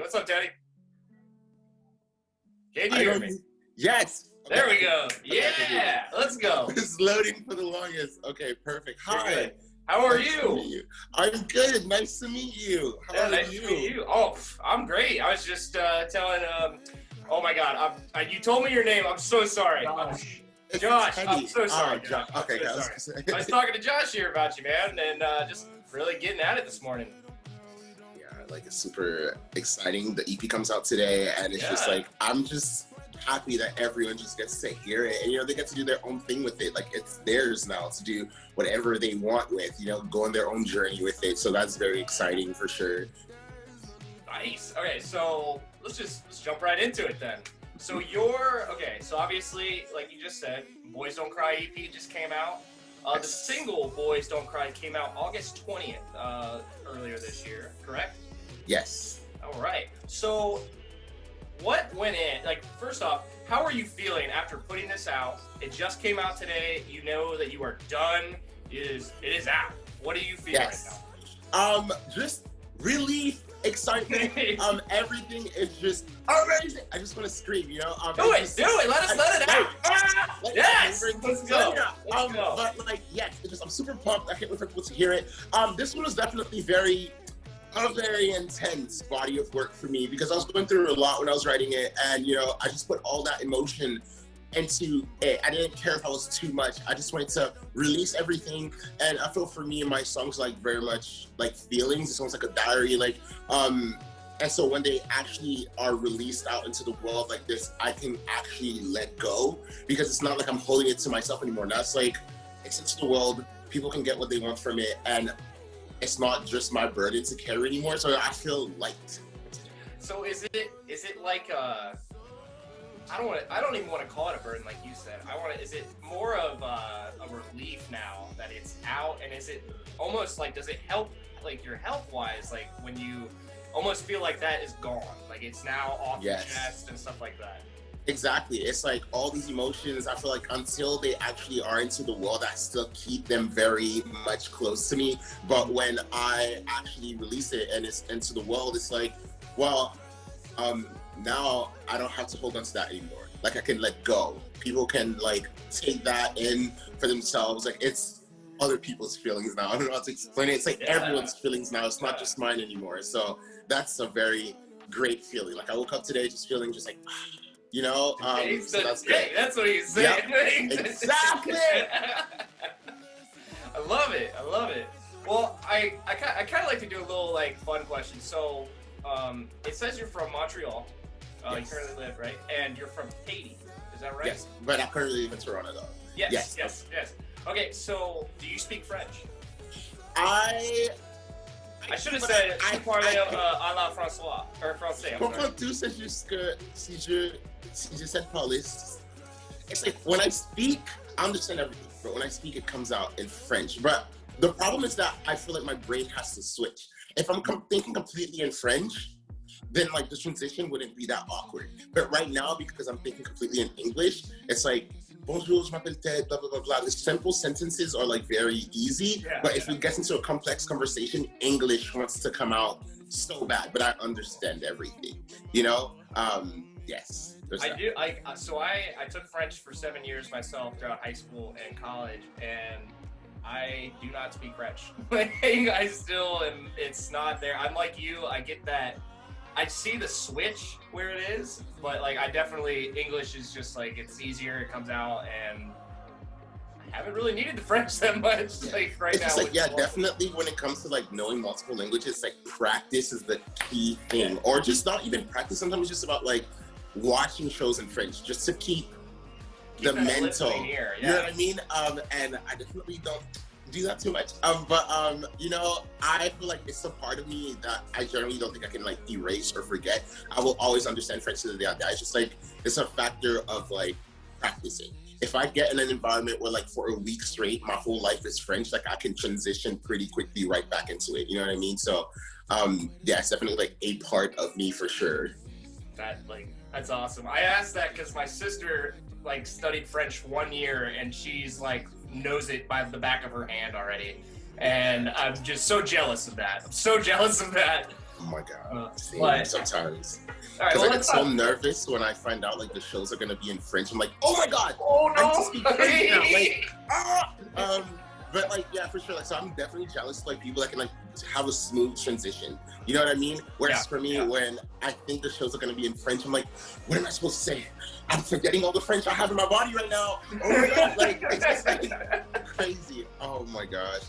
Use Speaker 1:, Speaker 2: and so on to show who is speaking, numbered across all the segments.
Speaker 1: What's up, Teddy? Can you hear me?
Speaker 2: Yes.
Speaker 1: There we go. Yeah, let's go.
Speaker 2: It's loading for the longest. Okay, perfect. Hi.
Speaker 1: How are
Speaker 2: Nice to
Speaker 1: you?
Speaker 2: meet you? I'm good. Nice to meet you. How are
Speaker 1: Nice
Speaker 2: you?
Speaker 1: to meet you. Oh, I'm great. I was just telling, oh my God, you told me your name. I'm so sorry. Josh, I'm so sorry.
Speaker 2: Josh.
Speaker 1: I'm
Speaker 2: Okay,
Speaker 1: so sorry. I was talking to Josh here about you, man, and just really getting at it this morning.
Speaker 2: Yeah, like it's super exciting. The EP comes out today, and it's just like I'm just happy that everyone just gets to hear it, and they get to do their own thing with it. Like it's theirs now to do whatever they want with, go on their own journey with it. So that's very exciting for sure.
Speaker 1: Nice. Okay, so let's jump right into it then. So so obviously, like you just said, Boys Don't Cry EP just came out. The single Boys Don't Cry came out August 20th, earlier this year, correct?
Speaker 2: Yes.
Speaker 1: All right. So what went in, like, first off, how are you feeling after putting this out? It just came out today. You know that you are done. It is out. What do you feel right now?
Speaker 2: Just relief, excitement. Everything is just amazing. I just want to scream,
Speaker 1: Do it. Let it out. Yes. Let's go.
Speaker 2: But yes, I'm super pumped. I can't wait for people to hear it. This one was definitely a very intense body of work for me because I was going through a lot when I was writing it, and I just put all that emotion into it. I didn't care if I was too much. I just wanted to release everything, and I feel for me, my songs very much like feelings. It's almost like a diary, and so when they actually are released out into the world like this, I can actually let go because it's not like I'm holding it to myself anymore. Now it's into the world. People can get what they want from it, and it's not just my burden to carry anymore. So I feel light.
Speaker 1: So is it like I don't even want to call it a burden, like you said. Is it more of a relief now that it's out, and is it almost like, does it help like your health wise, like when you almost feel like that is gone, like it's now off your chest and stuff like that?
Speaker 2: Exactly. It's like all these emotions, I feel like until they actually are into the world, I still keep them very much close to me. But when I actually release it and it's into the world, it's like, well, now I don't have to hold on to that anymore. Like I can let go. People can take that in for themselves. Like it's other people's feelings now. I don't know how to explain it. It's like everyone's feelings now. It's not just mine anymore. So that's a very great feeling. Like I woke up today just feeling just like, so that's good.
Speaker 1: That's what he's saying.
Speaker 2: Yep, exactly.
Speaker 1: I love it. Well, I kind of like to do a little fun question. So it says you're from Montreal. You currently live, right? And you're from Haiti. Is that right?
Speaker 2: Yes, but I currently live in Toronto though.
Speaker 1: Yes. Okay, so do you speak French?
Speaker 2: I
Speaker 1: should have said je parle à la François or français.
Speaker 2: Pourquoi tout c'est juste que si je sais parler, it's like when I speak, I understand everything, but when I speak, it comes out in French. But the problem is that I feel like my brain has to switch. If I'm thinking completely in French, then the transition wouldn't be that awkward. But right now, because I'm thinking completely in English, it's like, bonjour, je m'appelle Ted, blah, blah, blah, blah. The simple sentences are very easy. But if we get into a complex conversation, English wants to come out so bad, but I understand everything, yes.
Speaker 1: I took French for 7 years myself throughout high school and college, and I do not speak French. I still am, it's not there. I'm like you, I get that. I see the switch where it is, but I definitely, English is just it's easier, it comes out, and I haven't really needed the French that much
Speaker 2: it's
Speaker 1: now.
Speaker 2: Just definitely when it comes to knowing multiple languages, practice is the key thing. Or just not even practice, sometimes it's just about watching shows in French, just to keep the mental,
Speaker 1: here.
Speaker 2: You know what I mean? And I definitely don't do that too much. I feel like it's a part of me that I generally don't think I can erase or forget. I will always understand French to the day I die. It's just it's a factor of practicing. If I get in an environment where for a week straight, my whole life is French, I can transition pretty quickly right back into it. You know what I mean? So, it's definitely a part of me for sure.
Speaker 1: That's awesome. I asked that because my sister studied French 1 year, and she's knows it by the back of her hand already, and I'm just so jealous of that.
Speaker 2: Oh my god. Same,
Speaker 1: but
Speaker 2: sometimes.
Speaker 1: all right,
Speaker 2: Because
Speaker 1: well,
Speaker 2: I get
Speaker 1: let's
Speaker 2: so
Speaker 1: talk.
Speaker 2: nervous when I find out like the shows are gonna be in French. I'm like, oh my god,
Speaker 1: Oh
Speaker 2: I have to speak French now.
Speaker 1: no!
Speaker 2: Like, ah! But like, yeah, for sure. Like, so I'm definitely jealous of like people that can like have a smooth transition. You know what I mean? Whereas for me, when I think the shows are gonna be in French, I'm like, what am I supposed to say? I'm forgetting all the French I have in my body right now. Oh my god, like it's just like crazy. Oh my gosh.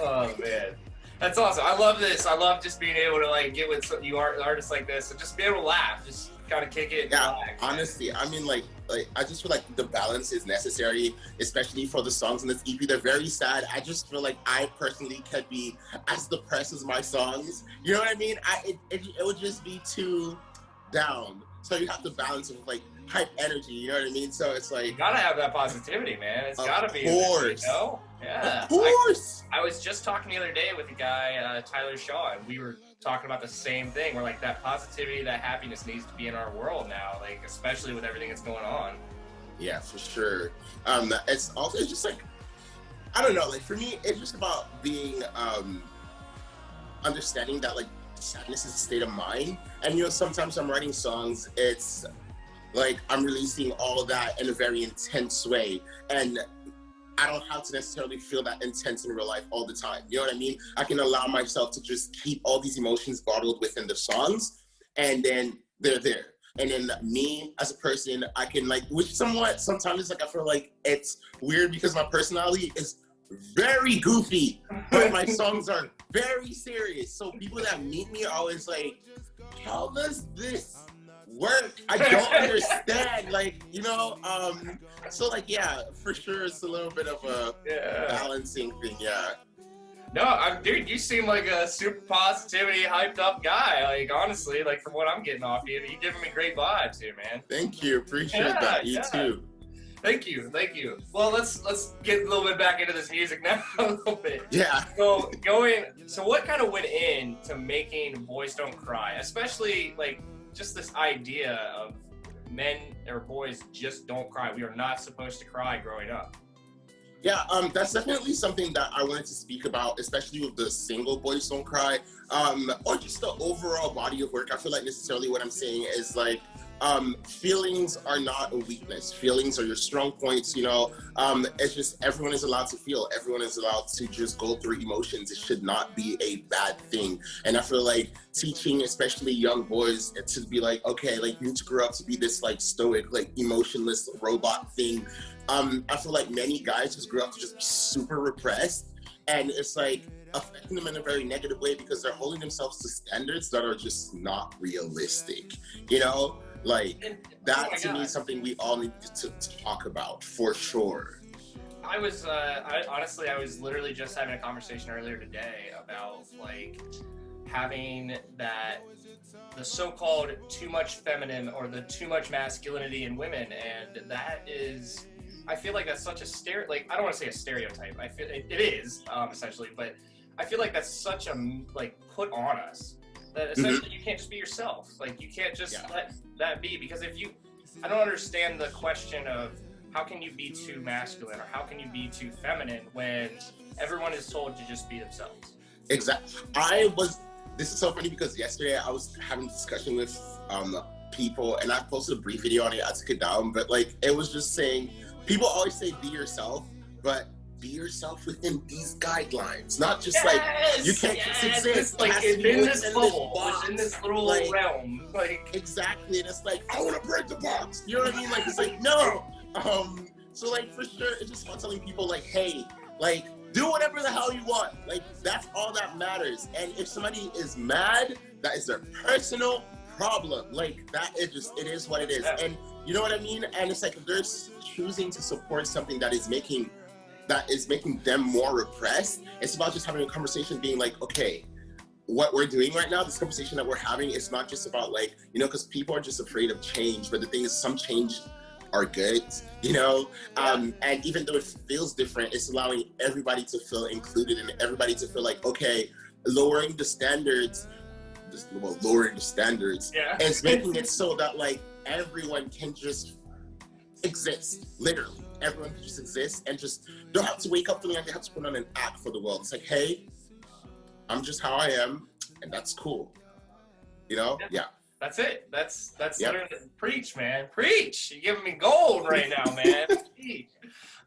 Speaker 1: Oh man, that's awesome. I love this. I love just being able to like get with you artists like this and just be able to laugh, just kind of kick it. And
Speaker 2: Yeah,
Speaker 1: relax.
Speaker 2: honestly, I mean, like I just feel like the balance is necessary, especially for the songs in this EP. They're very sad. I just feel like I personally can be as depressed as my songs. You know what I mean? It would just be too down. So you have to balance it with like hype energy. You know what I mean? So it's
Speaker 1: You
Speaker 2: like,
Speaker 1: gotta have that positivity, man. It's
Speaker 2: Of
Speaker 1: gotta be.
Speaker 2: course.
Speaker 1: You know? Yeah.
Speaker 2: of course.
Speaker 1: I was just talking the other day with a guy, Tyler Shaw, and we were talking about the same thing. We're like, that positivity, that happiness needs to be in our world now, like especially with everything that's going on.
Speaker 2: Yeah, for sure. It's just like, I don't know. Like for me, it's just about being understanding that like sadness is a state of mind. And you know, sometimes I'm writing songs, it's like I'm releasing all of that in a very intense way, and I don't have to necessarily feel that intense in real life all the time. You know what I mean? I can allow myself to just keep all these emotions bottled within the songs, and then they're there. And then me as a person, I can like, which sometimes it's like I feel like it's weird because my personality is very goofy, but my songs are very serious. So people that meet me are always like, how does this work? I don't understand. Like, you know, so like, yeah, for sure it's a little bit of a balancing thing, yeah.
Speaker 1: No, dude, you seem like a super positivity, hyped up guy. Like, honestly, like from what I'm getting off you, you're giving me great vibes here, man.
Speaker 2: Thank you, appreciate that. You too.
Speaker 1: Thank you. Well, let's get a little bit back into this music now a little bit.
Speaker 2: Yeah.
Speaker 1: So what kind of went into making Boys Don't Cry, especially like just this idea of men or boys just don't cry. We are not supposed to cry growing up.
Speaker 2: Yeah, that's definitely something that I wanted to speak about, especially with the single Boys Don't Cry, or just the overall body of work. I feel like necessarily what I'm saying is like, feelings are not a weakness. Feelings are your strong points, you know. It's just everyone is allowed to feel. Everyone is allowed to just go through emotions. It should not be a bad thing. And I feel like teaching, especially young boys, to be like, okay, like you need to grow up to be this like stoic, like emotionless robot thing. I feel like many guys just grew up to just be super repressed, and it's like affecting them in a very negative way because they're holding themselves to standards that are just not realistic, you know? Like that to me is something we all need to talk about for sure.
Speaker 1: I was literally just having a conversation earlier today about like having the so-called too much feminine or the too much masculinity in women, and that is, I feel like that's such a like, I don't want to say a stereotype. I feel it is essentially, but I feel like that's such a like put on us that essentially you can't just be yourself. Like you can't just let that be, because I don't understand the question of how can you be too masculine or how can you be too feminine when everyone is told to just be themselves.
Speaker 2: Exactly. This is so funny because yesterday I was having a discussion with people, and I posted a brief video on it. I took it down, but like it was just saying, people always say be yourself, but be yourself within these guidelines, not just like you can't just exist.
Speaker 1: Like in this bubble, within this little
Speaker 2: like,
Speaker 1: realm, like
Speaker 2: exactly. And it's like, I want to break the box. You know what I mean? Like it's like no. So like for sure, it's just about telling people like, hey, like do whatever the hell you want. Like that's all that matters. And if somebody is mad, that is their personal problem. Like that is just, it is what it is. And you know what I mean? And it's like if they're choosing to support something that is making them more repressed, it's about just having a conversation, being like, okay, what we're doing right now, this conversation that we're having, it's not just about like, you know, because people are just afraid of change, but the thing is some change are good, you know, and even though it feels different, it's allowing everybody to feel included and everybody to feel like, okay, lowering the standards, and it's making it so that like everyone can just exist, literally. Everyone can just exist and just don't have to wake up feeling like they have to put on an act for the world. It's like, hey, I'm just how I am. and that's cool. You know? Yeah.
Speaker 1: That's it. That's
Speaker 2: Yep.
Speaker 1: literally preach, man. Preach. You're giving me gold right now, man.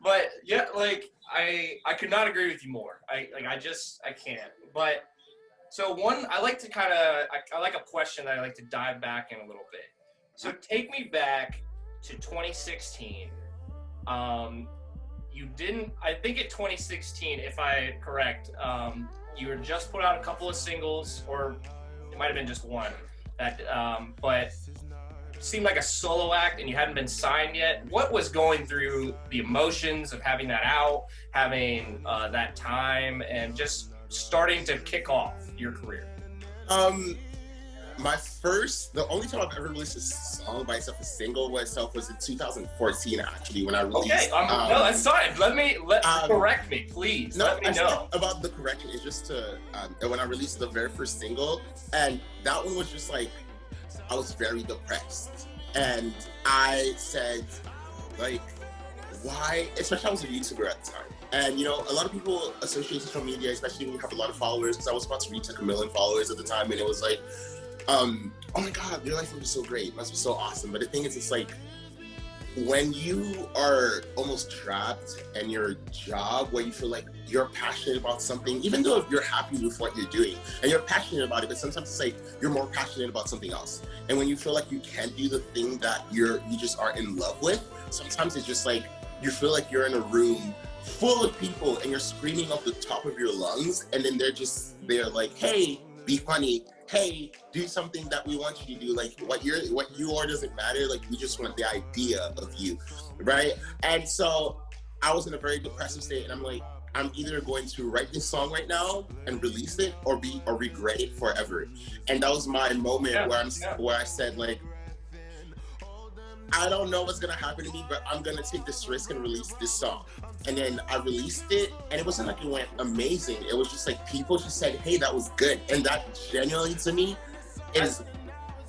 Speaker 1: But yeah, like I could not agree with you more. I can't. But so I like to kind of I like a question that I like to dive back in a little bit. So take me back to 2016. You didn't, I think at 2016, if I'm correct, you were just put out a couple of singles, or it might have been just one, that, but seemed like a solo act and you hadn't been signed yet. What was going through the emotions of having that out, having that time, and just starting to kick off your career?
Speaker 2: The only time I've ever released a song by itself, a single by itself, was in 2014, actually, when I released.
Speaker 1: Okay, no, that's fine. Correct me, please.
Speaker 2: No,
Speaker 1: Let me know.
Speaker 2: About the correction is just to, when I released the very first single, and that one was just like, I was very depressed. And I said, like, why, especially I was a YouTuber at the time. And, you know, a lot of people associate social media, especially when you have a lot of followers, because I was about to reach like 1 million followers at the time, and it was like, oh my God, your life would be so great, it must be so awesome. But the thing is, it's like, when you are almost trapped in your job where you feel like you're passionate about something, even though you're happy with what you're doing and you're passionate about it, but sometimes it's like you're more passionate about something else. And when you feel like you can't do the thing that you just are in love with, sometimes it's just like you feel like you're in a room full of people and you're screaming off the top of your lungs, and then they're like, hey, be funny. Hey, do something that we want you to do. Like what you are doesn't matter. Like we just want the idea of you, right? And so I was in a very depressive state, and I'm like, I'm either going to write this song right now and release it, or regret it forever. And that was my moment where I said, like, I don't know what's gonna happen to me, but I'm gonna take this risk and release this song. And then I released it, and it wasn't like it went amazing. It was just like people just said, hey, that was good. And that genuinely to me is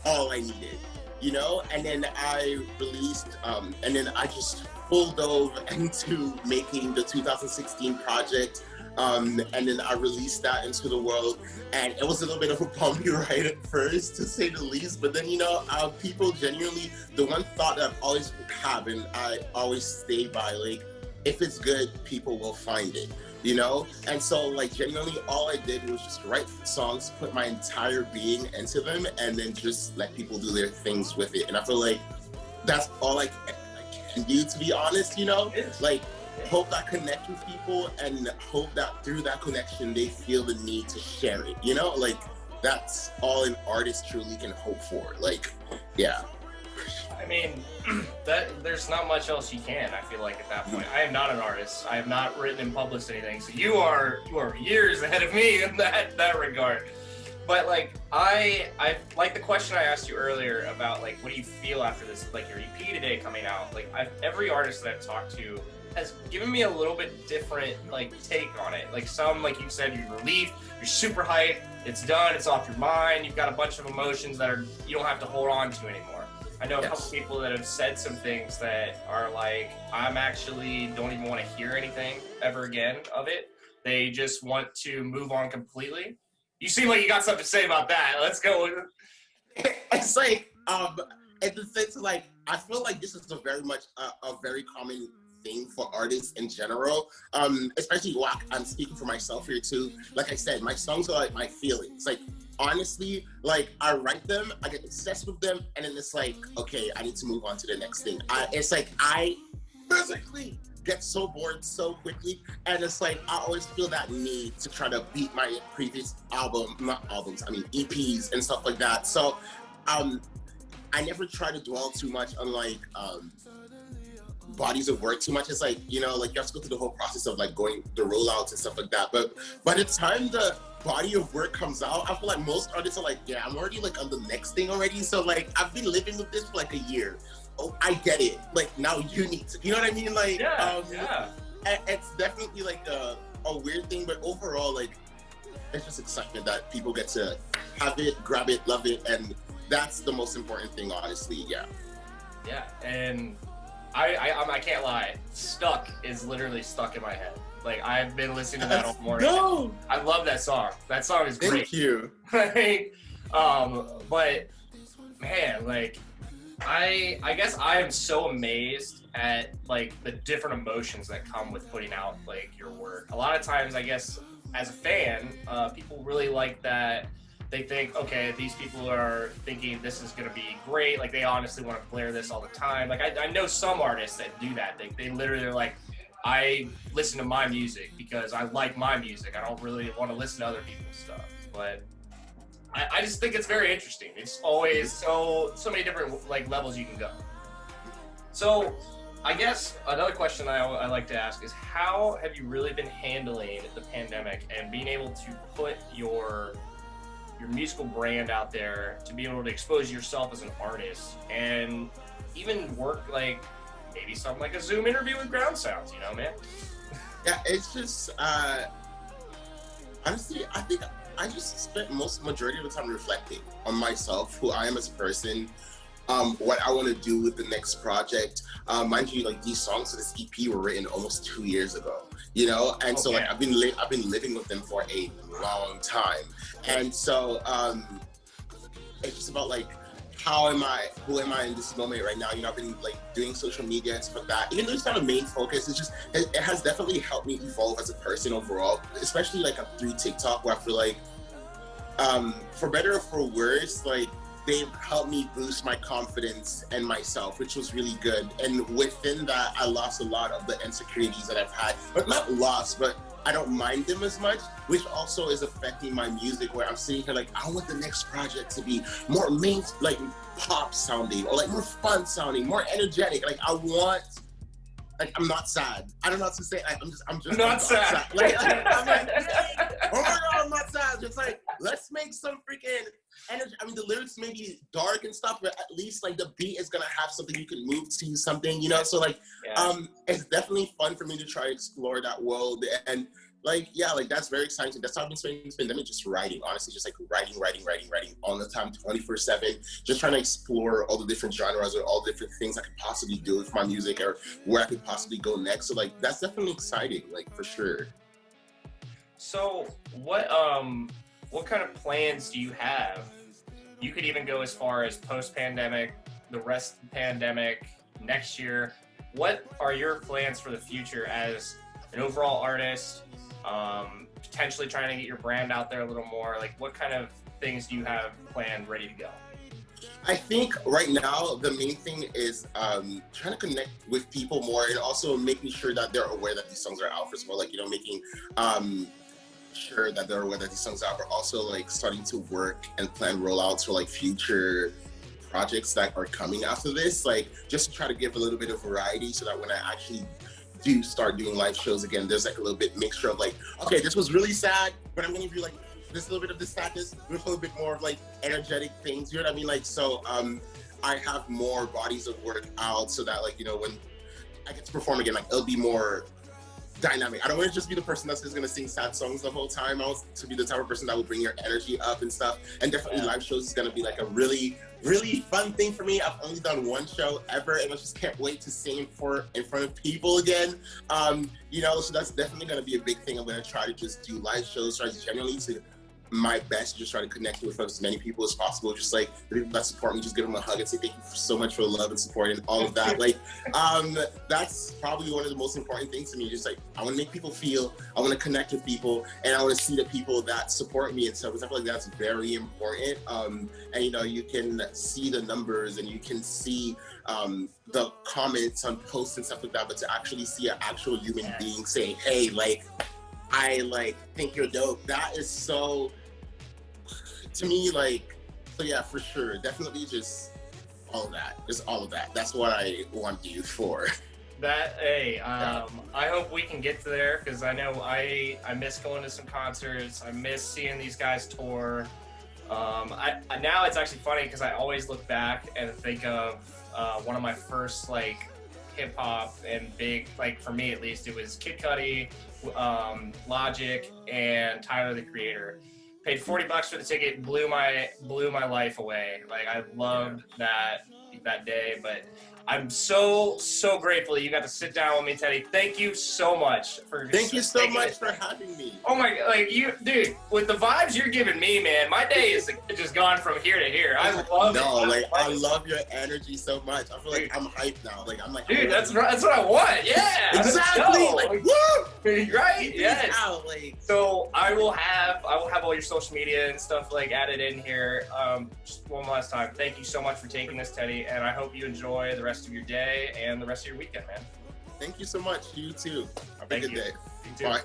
Speaker 2: all I needed, you know? And then I released, and then I just full dove into making the 2016 project. And then I released that into the world, and it was a little bit of a bumpy ride at first, to say the least. But then, you know, people genuinely, the one thought that I always have, and I always stay by, like, if it's good, people will find it, you know? And so, like, genuinely, all I did was just write songs, put my entire being into them, and then just let people do their things with it. And I feel like that's all I can do, to be honest, you know? Like, hope that connect with people, and hope that through that connection they feel the need to share it, you know? Like, that's all an artist truly can hope for. Like, yeah.
Speaker 1: I mean, there's not much else you can, I feel like, at that point. I am not an artist. I have not written and published anything, so you are years ahead of me in that regard. But like, I like the question I asked you earlier about, like, what do you feel after this, like, your EP today coming out? Like, every artist that I've talked to has given me a little bit different, like, take on it. Like, some, like you said, you're relieved, you're super hyped, it's done, it's off your mind, you've got a bunch of emotions that you don't have to hold on to anymore. I know a couple people that have said some things that are like, I'm actually don't even want to hear anything ever again of it. They just want to move on completely. You seem like you got something to say about that. Let's go.
Speaker 2: It's like, in the sense, like, I feel like this is a very common thing for artists in general, especially while I'm speaking for myself here too. Like I said, my songs are like my feelings. Like, honestly, like, I write them, I get obsessed with them, and then it's like, okay, I need to move on to the next thing. It's like I physically get so bored so quickly, and it's like I always feel that need to try to beat my previous EPs and stuff like that. So I never try to dwell too much on, like, bodies of work too much. It's like, you know, like, you have to go through the whole process of, like, going the rollouts and stuff like that. But by the time the body of work comes out, I feel like most artists are like, yeah, I'm already, like, on the next thing already. So, like, I've been living with this for like a year. Oh, I get it. Like, now you need to, you know what I mean? Like, it's definitely like a weird thing, but overall, like, it's just excitement that people get to have it, grab it, love it, and that's the most important thing, honestly. Yeah, and I can't lie, stuck is literally stuck in my head.
Speaker 1: Like, I've been listening to that all morning.
Speaker 2: No.
Speaker 1: I love that song. That song is great.
Speaker 2: Thank you.
Speaker 1: Like, but man, like, I guess I am so amazed at like the different emotions that come with putting out like your work. A lot of times, I guess, as a fan, people really like that. They think, okay, these people are thinking this is gonna be great. Like, they honestly want to blare this all the time. Like, I know some artists that do that. They literally are like, I listen to my music because I like my music. I don't really want to listen to other people's stuff. But I just think it's very interesting. It's always so many different like levels you can go. So I guess another question I like to ask is, how have you really been handling the pandemic and being able to put your musical brand out there, to be able to expose yourself as an artist and even work like maybe something like a Zoom interview with Ground Sounds, you know, man?
Speaker 2: Yeah, it's just, honestly, I think I just spent majority of the time reflecting on myself, who I am as a person, what I want to do with the next project. Mind you, like, these songs for this EP were written almost 2 years ago, you know? And so, like, I've been living with them for a long time. And so, it's just about, like, who am I in this moment right now? You know, I've been like doing social media and stuff like that. Even though it's not a main focus, it's just, it has definitely helped me evolve as a person overall, especially like through TikTok, where I feel like, for better or for worse, like, they've helped me boost my confidence and myself, which was really good. And within that, I lost a lot of the insecurities that I've had, but not lost, but I don't mind them as much, which also is affecting my music, where I'm sitting here like, I want the next project to be more like pop sounding, or like more fun sounding, more energetic. Like, I want, like, I'm not sad. I don't know what to say. Like, I'm just
Speaker 1: not sad.
Speaker 2: Like, I'm like, oh my God, I'm not sad. Just like, let's make some freaking energy. I mean, the lyrics may be dark and stuff, but at least like the beat is gonna have something you can move to, something, you know? So like, it's definitely fun for me to try to explore that world. And like, yeah, like, that's very exciting. That's how I've been spending this pandemic, just writing, honestly, just like writing all the time, 24/7, just trying to explore all the different genres or all the different things I could possibly do with my music, or where I could possibly go next. So like, that's definitely exciting, like, for sure.
Speaker 1: So what kind of plans do you have? You could even go as far as post-pandemic, the rest of the pandemic, next year. What are your plans for the future as an overall artist? Potentially trying to get your brand out there a little more. Like, what kind of things do you have planned, ready to go?
Speaker 2: I think right now the main thing is trying to connect with people more, and also making sure that they're aware that these songs are out. First of all, like, you know, making sure that they're aware that these songs are out, but also like starting to work and plan rollouts for like future projects that are coming after this, like, just to try to give a little bit of variety, so that when I actually do start doing live shows again, there's like a little bit mixture of like, okay, this was really sad, but I'm gonna give you like this little bit of the sadness with a little bit more of like energetic things, you know what I mean? Like, so I have more bodies of work out, so that, like, you know, when I get to perform again, like, it'll be more dynamic. I don't want to just be the person that's just gonna sing sad songs the whole time. I want to be the type of person that will bring your energy up and stuff. And definitely live shows is gonna be like a really, really fun thing for me. I've only done one show ever, and I just can't wait to sing in front of people again. You know, so that's definitely gonna be a big thing. I'm gonna try to just do live shows, try to genuinely to my best, just try to connect with as many people as possible. Just like the people that support me, just give them a hug and say thank you so much for the love and support and all of that. Like, that's probably one of the most important things to me. Just like, I want to make people feel, I want to connect with people, and I want to see the people that support me and stuff. I feel like that's very important. And you know, you can see the numbers and you can see the comments on posts and stuff like that, but to actually see an actual human being say, hey, like, I like think you're dope. That is so, to me, like, so yeah, for sure, definitely just all of that. That's what I want you for.
Speaker 1: That, hey, I hope we can get to there, because I know I miss going to some concerts. I miss seeing these guys tour. Now it's actually funny because I always look back and think of one of my first like hip hop and big, like for me at least, it was Kid Cudi, Logic, and Tyler the Creator. Paid $40 for the ticket, blew my life away. Like I loved that that day, but I'm so grateful you got to sit down with me, Teddy. Thank you so much for.
Speaker 2: Thank you so much for having me.
Speaker 1: Oh my, like you, dude, with the vibes you're giving me, man, my day is just gone from here to here. I love it.
Speaker 2: No, like I love your energy so much. I feel like I'm hyped now. Like I'm like,
Speaker 1: dude, that's what I want. Yeah,
Speaker 2: exactly. Like, woo!
Speaker 1: Right? Yes.
Speaker 2: Out, like,
Speaker 1: so I will have all your social media and stuff like added in here. Just one last time, thank you so much for taking this, Teddy, and I hope you enjoy the rest of your day and the rest of your weekend, man.
Speaker 2: Thank you so much. You too. Have a
Speaker 1: Thank
Speaker 2: good
Speaker 1: you.
Speaker 2: day.
Speaker 1: You too.
Speaker 2: Bye.